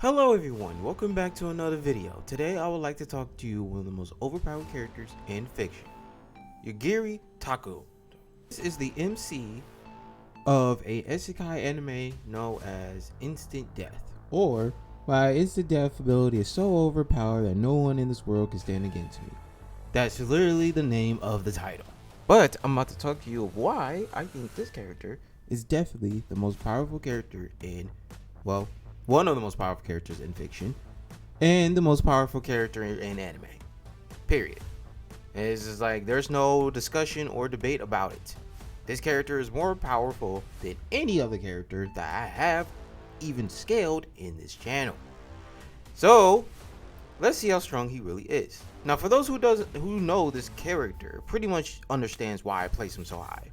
Hello everyone, welcome back to another video. Today I would like to talk to you one of the most overpowered characters in fiction, Yugiri Taku. This is the MC of a isekai anime known as Instant Death, or my instant death ability is so overpowered that no one in this world can stand against me. That's literally the name of the title. But I'm about to talk to you of why I think this character is definitely the most powerful character in, well, one of the most powerful characters in fiction, and the most powerful character in anime. Period. It's just like there's no discussion or debate about it. This character is more powerful than any other character that I have even scaled in this channel. So let's see how strong he really is. Now, for those who know this character, pretty much understands why I place him so high.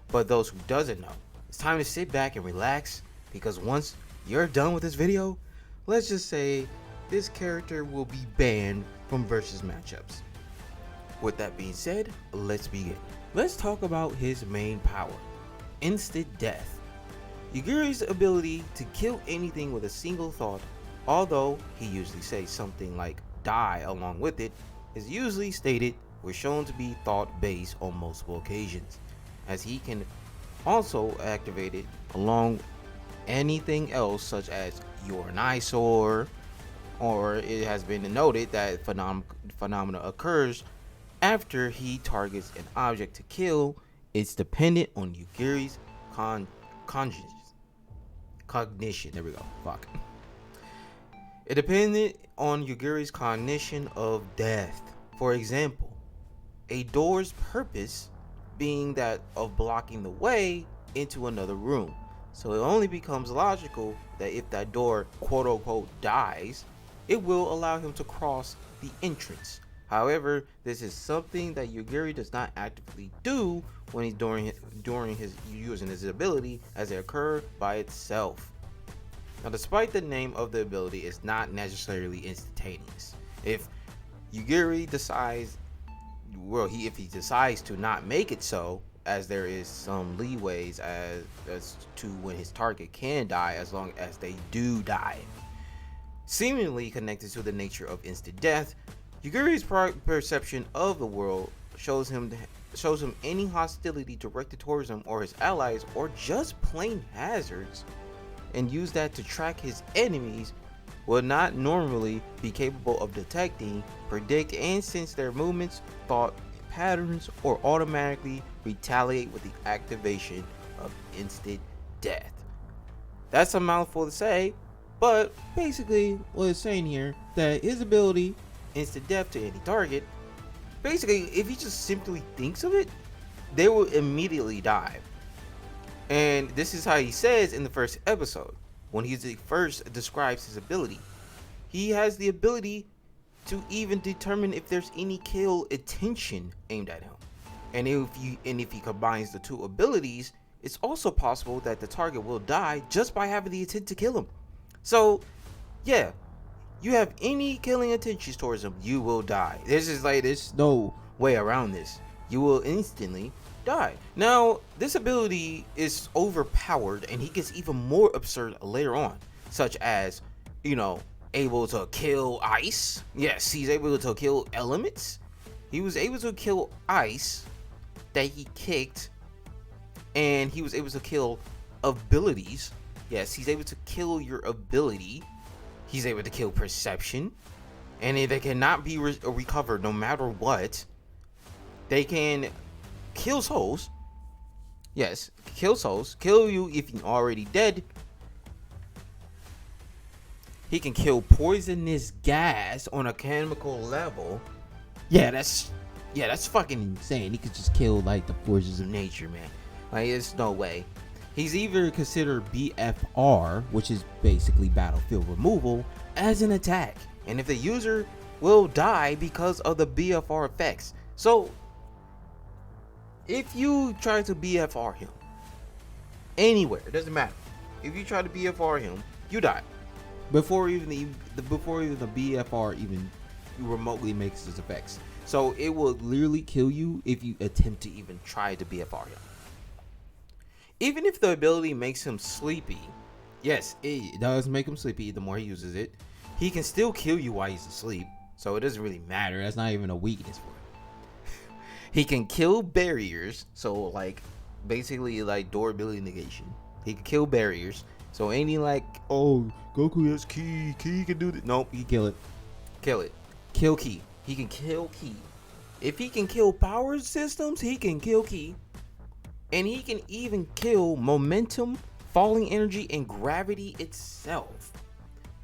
But those who doesn't know, it's time to sit back and relax, because once you're done with this video, let's just say this character will be banned from versus matchups. With that being said, let's begin. Let's talk about his main power, instant death. Yugiri's ability to kill anything with a single thought, although he usually says something like die along with it, is usually stated or shown to be thought based on multiple occasions, as he can also activate it along anything else, such as you're an eyesore, or it has been noted that phenomena occurs after he targets an object to kill. It's dependent on Yugiri's cognition. There we go. Fuck. It depended on Yugiri's cognition of death. For example, a door's purpose being that of blocking the way into another room. So it only becomes logical that if that door quote unquote dies, it will allow him to cross the entrance. However, this is something that Yugiri does not actively do when he's during his using his ability, as it occurs by itself. Now, despite the name of the ability is not necessarily instantaneous. If Yugiri decides, if he decides to not make it so, as there is some leeways as to when his target can die, as long as they do die. Seemingly connected to the nature of instant death, Yugiri's perception of the world shows him any hostility directed towards him or his allies, or just plain hazards, and use that to track his enemies, will not normally be capable of detecting, predict, and sense their movements, thought patterns, or automatically retaliate with the activation of instant death. That's a mouthful to say, but basically what it's saying here, that his ability, instant death to any target, basically if he just simply thinks of it, they will immediately die. And this is how he says in the first episode, when he first describes his ability. He has the ability to even determine if there's any kill intention aimed at him. And if he combines the two abilities, it's also possible that the target will die just by having the intent to kill him. So yeah, you have any killing intentions towards him, you will die. There's no way around this. You will instantly die. Now, this ability is overpowered, and he gets even more absurd later on, such as, able to kill ice. Yes, he's able to kill elements. He was able to kill ice that he kicked, and he was able to kill abilities. Yes, he's able to kill your ability. He's able to kill perception, and they cannot be recovered no matter what. They can kill souls. Yes, kill souls. Kill you if you're already dead. He can kill poisonous gas on a chemical level. Yeah, that's fucking insane. He could just kill like the forces of nature, man. Like, there's no way. He's either considered BFR, which is basically battlefield removal, as an attack, and if the user will die because of the BFR effects. So if you try to BFR him anywhere, it doesn't matter. If you try to BFR him, you die before even the BFR even remotely makes its effects. So it will literally kill you if you attempt to even try to BFR him. Even if the ability makes him sleepy, Yes, it does make him sleepy the more he uses it. He can still kill you while he's asleep, so it doesn't really matter. That's not even a weakness for him. He can kill barriers, so like basically like durability negation. He can kill barriers. So any like, oh, Goku has Ki, Ki can do this. Nope, he kill it. Kill it. Kill Ki. He can kill Ki. If he can kill power systems, he can kill Ki. And he can even kill momentum, falling energy, and gravity itself.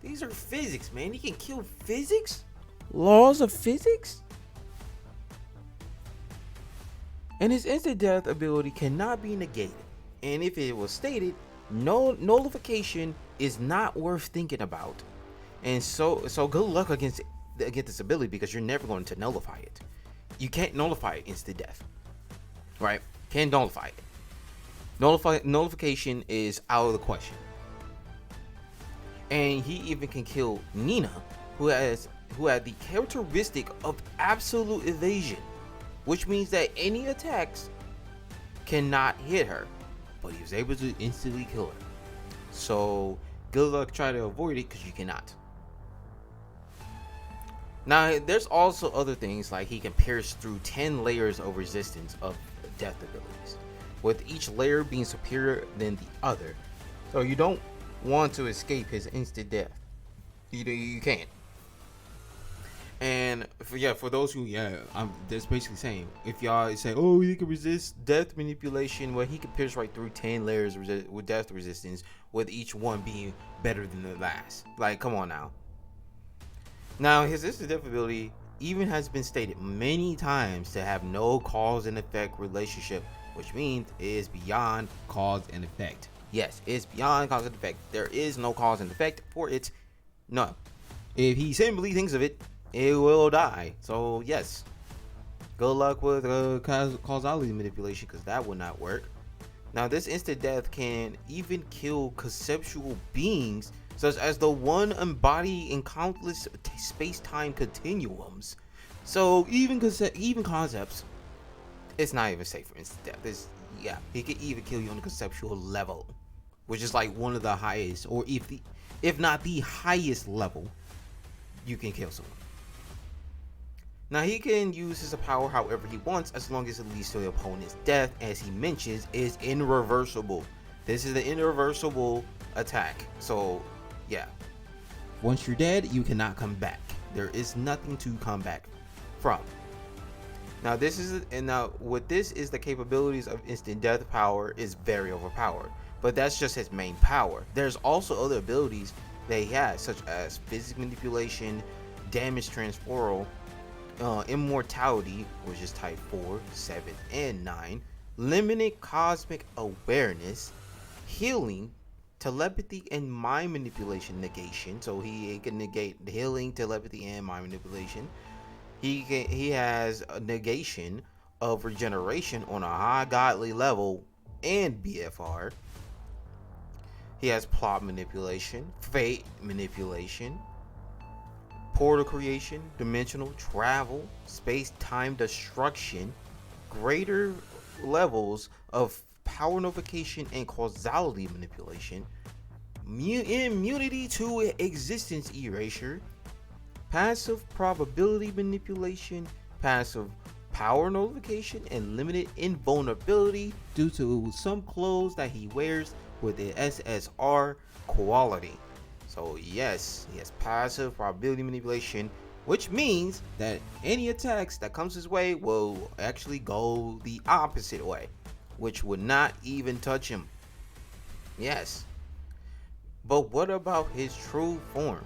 These are physics, man. He can kill physics? Laws of physics? And his instant death ability cannot be negated. And if it was stated, no nullification is not worth thinking about. And so good luck against this ability, because you're never going to nullify it. You can't nullify instant death. Right? Can't nullify it. Nullification is out of the question. And he even can kill Nina, who had the characteristic of absolute evasion, which means that any attacks cannot hit her, but he was able to instantly kill her. So good luck trying to avoid it, because you cannot. Now there's also other things, like he can pierce through 10 layers of resistance of death abilities, with each layer being superior than the other. So you don't want to escape his instant death. You can't. And for those who, I'm just basically saying, if y'all say, oh, he can resist death manipulation, well, he can pierce right through 10 layers with death resistance, with each one being better than the last. Like, come on now. Now, his instant death ability even has been stated many times to have no cause and effect relationship, which means it is beyond cause and effect. Yes, it's beyond cause and effect. There is no cause and effect for it. No. If he simply thinks of it, it will die. So yes, good luck with causality manipulation, because that would not work. Now this instant death can even kill conceptual beings, such as the one embodied in countless space-time continuums. So even concepts, it's not even safe for instant death. He can even kill you on the conceptual level, which is like one of the highest, or if not the highest level, you can kill someone. Now he can use his power however he wants, as long as it leads to the opponent's death, as he mentions is irreversible. This is the irreversible attack. So yeah, once you're dead, you cannot come back. There is nothing to come back from. Now this is the capabilities of instant death power is very overpowered, but that's just his main power. There's also other abilities that he has, such as physics manipulation, damage transferal, immortality, which is type 4, 7, and 9, limited cosmic awareness, healing, telepathy, and mind manipulation negation. So he can negate healing, telepathy, and mind manipulation. He has a negation of regeneration on a high godly level and BFR. He has plot manipulation, fate manipulation, portal creation, dimensional travel, space-time destruction, greater levels of power nullification and causality manipulation, immunity to existence erasure, passive probability manipulation, passive power nullification, and limited invulnerability due to some clothes that he wears with the SSR quality. So yes, he has passive probability manipulation, which means that any attacks that comes his way will actually go the opposite way, which would not even touch him. Yes. But what about his true form?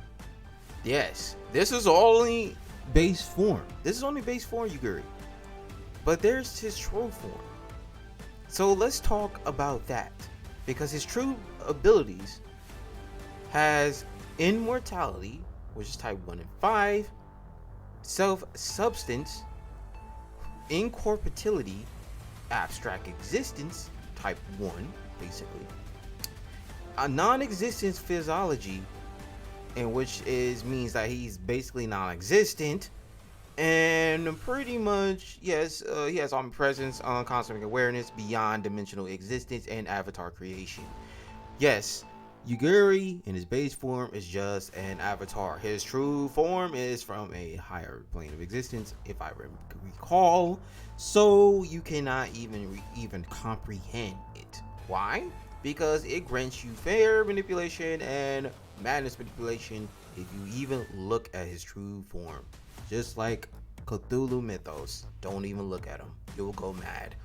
Yes, this is only base form. This is only base form, Yugiri. But there's his true form. So let's talk about that, because his true abilities has immortality, which is type 1 and 5, self-substance, incorporeality, abstract existence, type 1, basically, a non-existence physiology, in which means that he's basically non-existent, and pretty much, yes, he has omnipresence, cosmic awareness, beyond dimensional existence, and avatar creation. Yes, Yugiri in his base form is just an avatar. His true form is from a higher plane of existence, if I recall. So you cannot even comprehend it. Why? Because it grants you fair manipulation and madness manipulation if you even look at his true form. Just like Cthulhu mythos, don't even look at him. You'll go mad.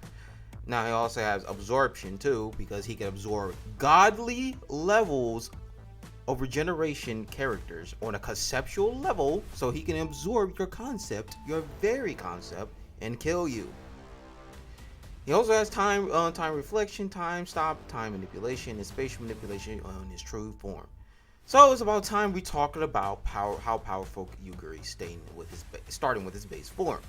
Now he also has absorption too, because he can absorb godly levels of regeneration characters on a conceptual level, so he can absorb your concept, your very concept, and kill you. He also has time reflection, time stop, time manipulation, and spatial manipulation on his true form. So it's about time we talking about how powerful Yugiri starting with his base form.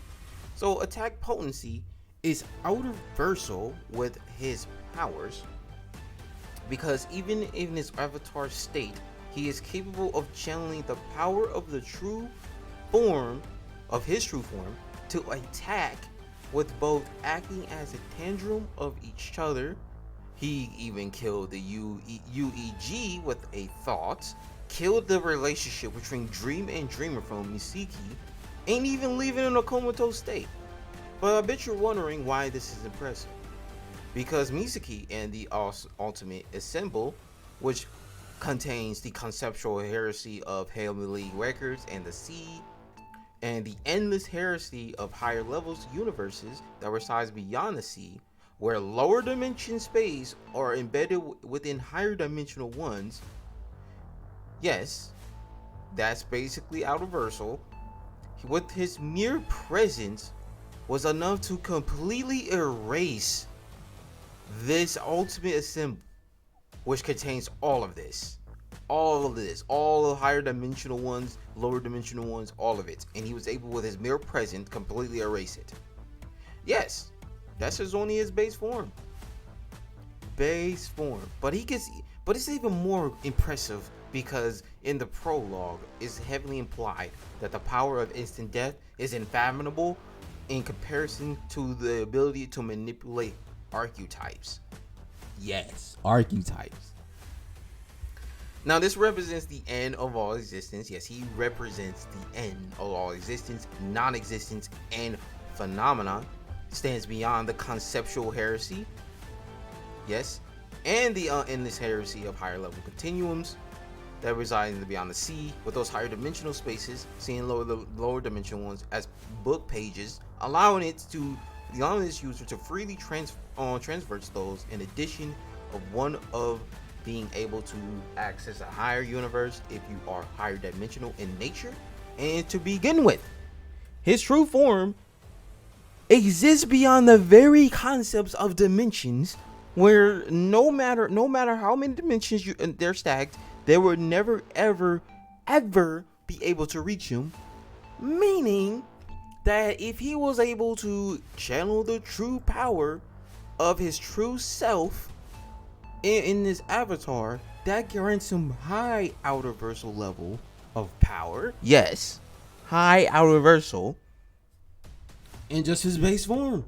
So attack potency is Outerversal with his powers, because even in his avatar state, he is capable of channeling the power of the true form of his true form to attack, with both acting as a tandem of each other. He even killed the UEG with a thought, killed the relationship between Dream and Dreamer from Misiki, and even leaving in a comatose state. But I bet you're wondering why this is impressive. Because Misaki and the Ultimate Assemble, which contains the conceptual heresy of Heavenly Records and the Sea, and the endless heresy of higher levels universes that resides beyond the sea, where lower dimension space are embedded within higher dimensional ones. Yes, that's basically Outerversal. With his mere presence was enough to completely erase this ultimate assemble, which contains all of this, all the higher dimensional ones, lower dimensional ones, all of it, and he was able with his mere presence completely erase it. Yes, that's only his base form, but it's even more impressive because in the prologue it's heavily implied that the power of instant death is unfathomable in comparison to the ability to manipulate archetypes. Yes, archetypes. Now this represents the end of all existence. Yes, he represents the end of all existence, non-existence, and phenomena. Stands beyond the conceptual heresy. Yes, and the endless heresy of higher level continuums that reside in the beyond the sea, with those higher dimensional spaces, seeing lower dimensional ones as book pages, allowing its user to freely transverse those, in addition of being able to access a higher universe if you are higher dimensional in nature. And to begin with, his true form exists beyond the very concepts of dimensions, where no matter how many dimensions they're stacked, they would never ever be able to reach him. Meaning that if he was able to channel the true power of his true self in this avatar, that grants him high Outerversal level of power. Yes, high Outerversal in just his base form.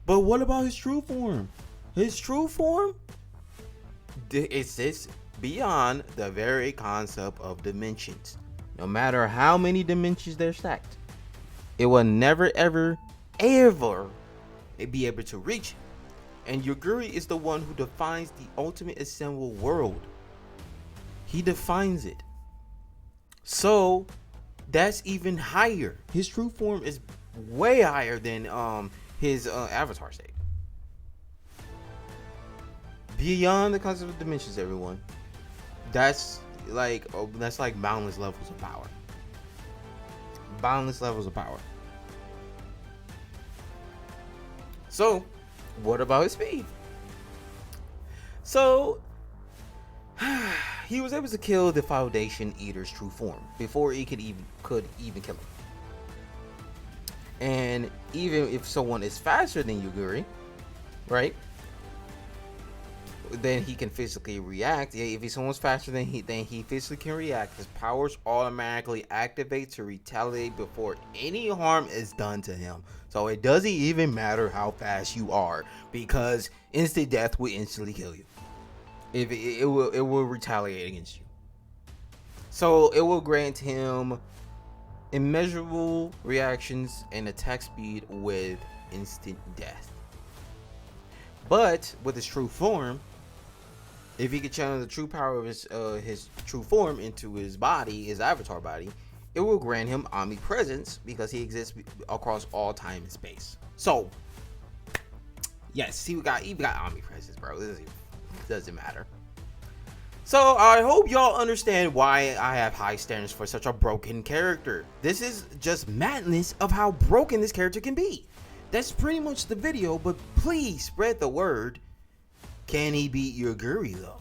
But what about his true form? His true form exists beyond the very concept of dimensions. No matter how many dimensions they're stacked, it will never ever be able to reach him. And Yugiri is the one who defines the ultimate assembled world. He defines it. So that's even higher. His true form is way higher than his avatar state. Beyond the concept of dimensions, everyone. That's like boundless levels of power. Boundless levels of power. So, what about his speed? So, he was able to kill the Foundation Eater's true form before he could even kill him. And even if someone is faster than Yugiri, right? Then he can physically react. If someone's faster than he physically can react. His powers automatically activate to retaliate before any harm is done to him. So it doesn't even matter how fast you are, because instant death will instantly kill you. If it will retaliate against you. So it will grant him immeasurable reactions and attack speed with instant death. But with his true form, if he could channel the true power of his true form into his body, his avatar body, it will grant him omnipresence because he exists across all time and space. So, yes, he got omnipresence, bro. This doesn't matter. So I hope y'all understand why I have high standards for such a broken character. This is just madness of how broken this character can be. That's pretty much the video, but please spread the word. Can he beat Yugiri though?